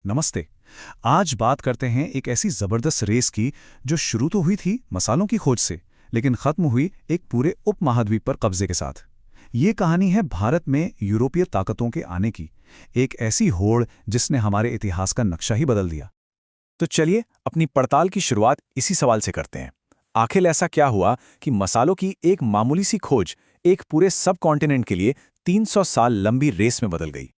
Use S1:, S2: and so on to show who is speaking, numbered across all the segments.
S1: नमस्ते। आज बात करते हैं एक ऐसी जबरदस्त रेस की जो शुरू तो हुई थी मसालों की खोज से, लेकिन खत्म हुई एक पूरे उपमहाद्वीप पर कब्जे के साथ। ये कहानी है भारत में यूरोपीय ताकतों के आने की, एक ऐसी होड़ जिसने हमारे इतिहास का नक्शा ही बदल दिया।
S2: तो चलिए अपनी पड़ताल की शुरुआत इसी सवाल से करते हैं। आखिर ऐसा क्या हुआ कि मसालों की एक मामूली सी खोज एक पूरे सब कॉन्टिनेंट के लिए 300 साल लंबी रेस में बदल गई?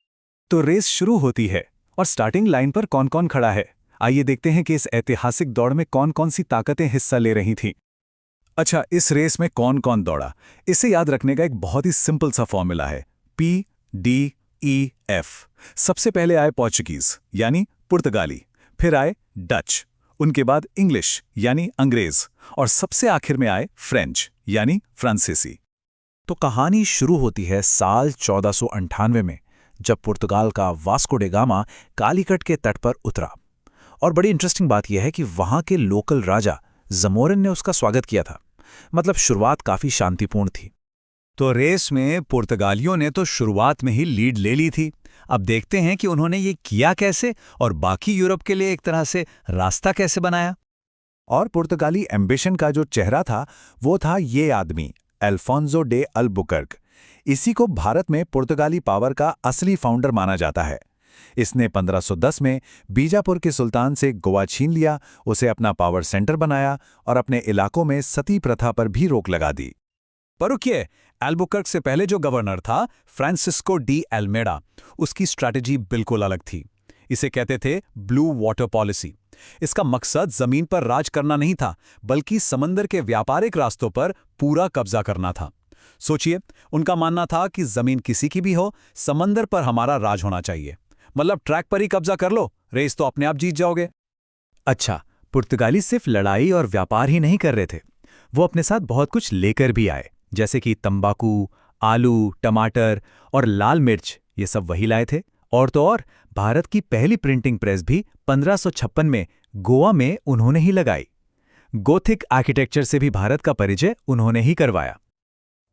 S1: तो रेस शुरू होती है, और स्टार्टिंग लाइन पर कौन कौन खड़ा है। आइए देखते हैं कि इस ऐतिहासिक दौड़ में कौन कौन सी ताकतें हिस्सा ले रही थीं। अच्छा, इस रेस में कौन कौन दौड़ा, इसे याद रखने का एक बहुत ही सिंपल सा फॉर्मूला है, PDEF। सबसे पहले आए पोर्चुगीज यानी पुर्तगाली, फिर आए डच, उनके बाद इंग्लिश यानी अंग्रेज, और सबसे आखिर में आए फ्रेंच यानी फ्रांसीसी। तो कहानी शुरू होती है साल 1498 में, जब पुर्तगाल का वास्को डे गामा कालीकट के तट पर उतरा। और बड़ी इंटरेस्टिंग बात यह है कि वहां के लोकल राजा जमोरिन ने उसका स्वागत किया था। मतलब शुरुआत काफी शांतिपूर्ण थी।
S3: तो रेस में पुर्तगालियों ने तो शुरुआत में ही लीड ले ली थी। अब देखते हैं कि उन्होंने ये किया कैसे और बाकी यूरोप के लिए एक तरह से रास्ता कैसे बनाया।
S2: और पुर्तगाली एम्बिशन का जो चेहरा था वो था ये आदमी, अल्फोंसो डे अल्बुकर्क। इसी को भारत में पुर्तगाली पावर का असली फाउंडर माना जाता है। इसने 1510 में बीजापुर के सुल्तान से गोवा छीन लिया, उसे अपना पावर सेंटर बनाया और अपने इलाकों में सती प्रथा पर भी रोक लगा दी।
S3: पर रुकिए, अल्बुकर्क से पहले जो गवर्नर था फ्रांसिस्को डी अल्मेडा, उसकी स्ट्रैटेजी बिल्कुल अलग थी। इसे कहते थे ब्लू वाटर पॉलिसी। इसका मकसद जमीन पर राज करना नहीं था, बल्कि समंदर के व्यापारिक रास्तों पर पूरा कब्जा करना था। सोचिए, उनका मानना था कि जमीन किसी की भी हो, समंदर पर हमारा राज होना चाहिए। मतलब ट्रैक पर ही कब्जा कर लो, रेस तो अपने आप जीत जाओगे।
S1: अच्छा, पुर्तगाली सिर्फ लड़ाई और व्यापार ही नहीं कर रहे थे, वो अपने साथ बहुत कुछ लेकर भी आए, जैसे कि तंबाकू, आलू, टमाटर और लाल मिर्च। ये सब वही लाए थे। और तो और, भारत की पहली प्रिंटिंग प्रेस भी 1556 में गोवा में उन्होंने ही लगाई। गोथिक आर्किटेक्चर से भी भारत का परिचय उन्होंने ही करवाया।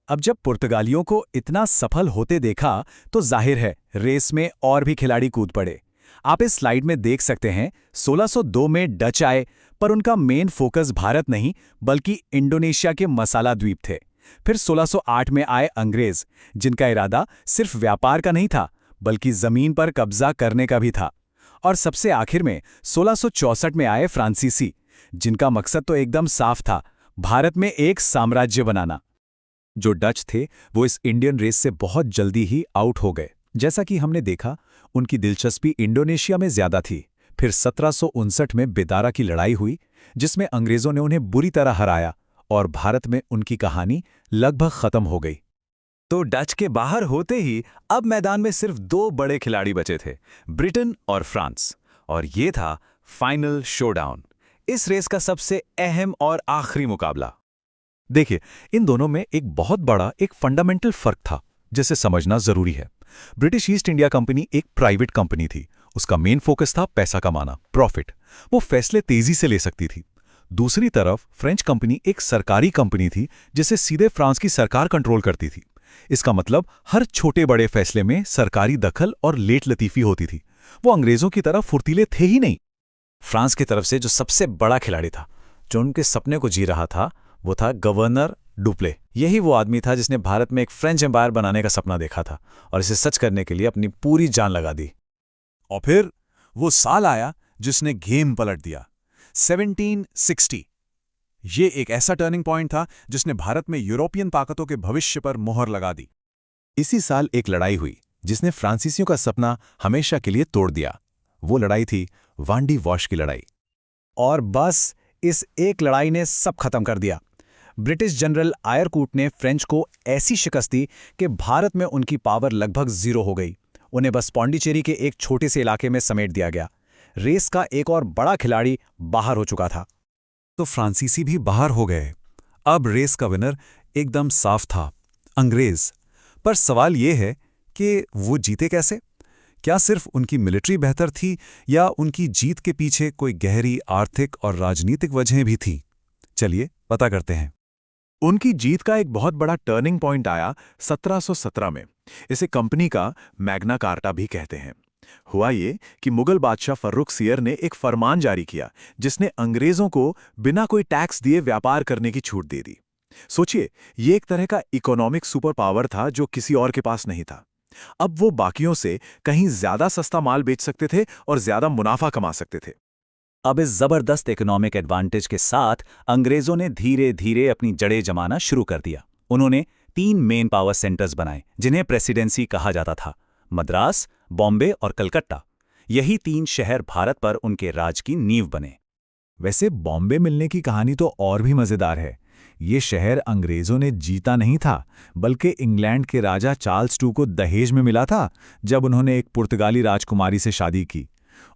S2: अब जब पुर्तगालियों को इतना सफल होते देखा तो जाहिर है रेस में और भी खिलाड़ी कूद पड़े। आप इस स्लाइड में देख सकते हैं 1602 में डच आए, पर उनका मेन फोकस भारत नहीं बल्कि इंडोनेशिया के मसाला द्वीप थे। फिर 1608 में आए अंग्रेज, जिनका इरादा सिर्फ व्यापार का नहीं था बल्कि जमीन पर कब्जा करने का भी था। और सबसे आखिर में 1664 में आए फ्रांसीसी, जिनका मकसद तो एकदम साफ था, भारत में एक साम्राज्य बनाना। जो डच थे वो इस इंडियन रेस से बहुत जल्दी ही आउट हो गए। जैसा कि हमने देखा, उनकी दिलचस्पी इंडोनेशिया में ज्यादा थी। फिर 1759 में बेदारा की लड़ाई हुई, जिसमें अंग्रेजों ने उन्हें बुरी तरह हराया और भारत में उनकी कहानी लगभग खत्म हो गई।
S3: तो डच के बाहर होते ही अब मैदान में सिर्फ दो बड़े खिलाड़ी बचे थे, ब्रिटेन और फ्रांस। और ये था फाइनल शोडाउन, इस रेस का सबसे अहम और आखिरी मुकाबला।
S2: देखिए, इन दोनों में एक बहुत बड़ा एक फंडामेंटल फर्क था, जिसे समझना जरूरी है। ब्रिटिश ईस्ट इंडिया कंपनी एक प्राइवेट कंपनी थी। उसका मेन फोकस था पैसा कमाना, प्रॉफिट। वो फैसले तेजी से ले सकती थी। दूसरी तरफ फ्रेंच कंपनी एक सरकारी कंपनी थी, जिसे सीधे फ्रांस की सरकार कंट्रोल करती थी। इसका मतलब हर छोटे बड़े फैसले में सरकारी दखल और लेट लतीफी होती थी। वो अंग्रेजों की तरह फुर्तीले थे ही नहीं।
S1: फ्रांस की तरफ से जो सबसे बड़ा खिलाड़ी था, जो उनके सपने को जी रहा था, वो था गवर्नर डुप्ले। यही वो आदमी था जिसने भारत में एक फ्रेंच एम्पायर बनाने का सपना देखा था और इसे सच करने के लिए अपनी पूरी जान लगा दी।
S3: और फिर वो साल आया जिसने गेम पलट दिया, 1760। ये एक ऐसा टर्निंग पॉइंट था जिसने भारत में यूरोपियन ताकतों के भविष्य पर मोहर लगा दी।
S2: इसी साल एक लड़ाई हुई जिसने फ्रांसीसियों का सपना हमेशा के लिए तोड़ दिया। वो लड़ाई थी वांडी वॉश की लड़ाई।
S1: और बस इस एक लड़ाई ने सब खत्म कर दिया। ब्रिटिश जनरल आयरकूट ने फ्रेंच को ऐसी शिकस्त दी कि भारत में उनकी पावर लगभग जीरो हो गई। उन्हें बस पौंडीचेरी के एक छोटे से इलाके में समेट दिया गया। रेस का एक और बड़ा खिलाड़ी बाहर हो चुका था।
S2: तो फ्रांसीसी भी बाहर हो गए। अब रेस का विनर एकदम साफ था, अंग्रेज। पर सवाल यह है कि वो जीते कैसे? क्या सिर्फ उनकी मिलिट्री बेहतर थी या उनकी जीत के पीछे कोई गहरी आर्थिक और राजनीतिक वजहें भी थीं? चलिए पता करते हैं। उनकी जीत का एक बहुत बड़ा टर्निंग पॉइंट आया 1717 में। इसे कंपनी का मैग्ना कार्टा भी कहते हैं।
S1: हुआ ये कि मुगल बादशाह फर्रुखसियर ने एक फरमान जारी किया जिसने अंग्रेजों को बिना कोई टैक्स दिए व्यापार करने की छूट दे दी। सोचिए, ये एक तरह का इकोनॉमिक सुपर पावर था जो किसी और के पास नहीं था। अब वो बाकियों से कहीं ज्यादा सस्ता माल बेच सकते थे और ज्यादा मुनाफा कमा सकते थे।
S2: अब इस जबरदस्त इकोनॉमिक एडवांटेज के साथ अंग्रेजों ने धीरे धीरे अपनी जड़ें जमाना शुरू कर दिया। उन्होंने 3 मेन पावर सेंटर्स बनाए जिन्हें प्रेसिडेंसी कहा जाता था: मद्रास, बॉम्बे और कलकत्ता। यही 3 शहर भारत पर उनके राज की नींव बने।
S3: वैसे बॉम्बे मिलने की कहानी तो और भी मजेदार है। ये शहर अंग्रेजों ने जीता नहीं था, बल्कि इंग्लैंड के राजा चार्ल्स II को दहेज में मिला था जब उन्होंने एक पुर्तगाली राजकुमारी से शादी की,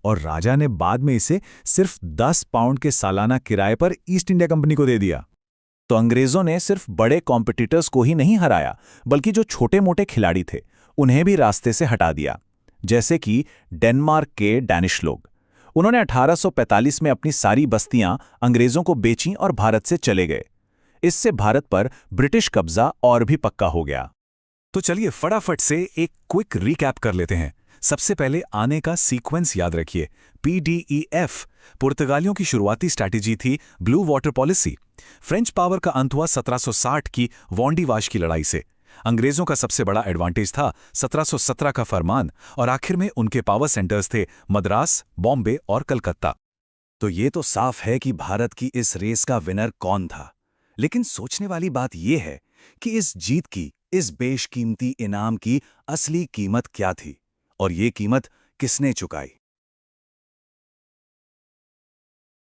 S3: और राजा ने बाद में इसे सिर्फ 10 पाउंड के सालाना किराए पर ईस्ट इंडिया कंपनी को दे दिया।
S2: तो अंग्रेजों ने सिर्फ बड़े कॉम्पिटिटर्स को ही नहीं हराया, बल्कि जो छोटे-मोटे खिलाड़ी थे उन्हें भी रास्ते से हटा दिया, जैसे कि डेनमार्क के डैनिश लोग। उन्होंने 1845 में अपनी सारी बस्तियां अंग्रेजों को बेचीं और भारत से चले गए। इससे भारत पर ब्रिटिश कब्जा और भी पक्का हो गया।
S3: तो चलिए फटाफट से एक क्विक रिकैप कर लेते हैं। सबसे पहले आने का सीक्वेंस याद रखिए। PDEF पुर्तगालियों की शुरुआती स्ट्रैटेजी थी blue water policy. French power का अंत हुआ 1760 की वॉन्डीवाश की लड़ाई से। अंग्रेजों का सबसे बड़ा एडवांटेज था 1717 का फरमान, और आखिर में उनके पावर सेंटर्स थे मद्रास, बॉम्बे और कलकत्ता।
S2: तो ये तो साफ है कि भारत की इस रेस का विनर कौन था। लेकिन सोचने वाली बात यह है कि इस जीत की, इस बेशकीमती इनाम की असली कीमत क्या थी, और ये कीमत किसने चुकाई।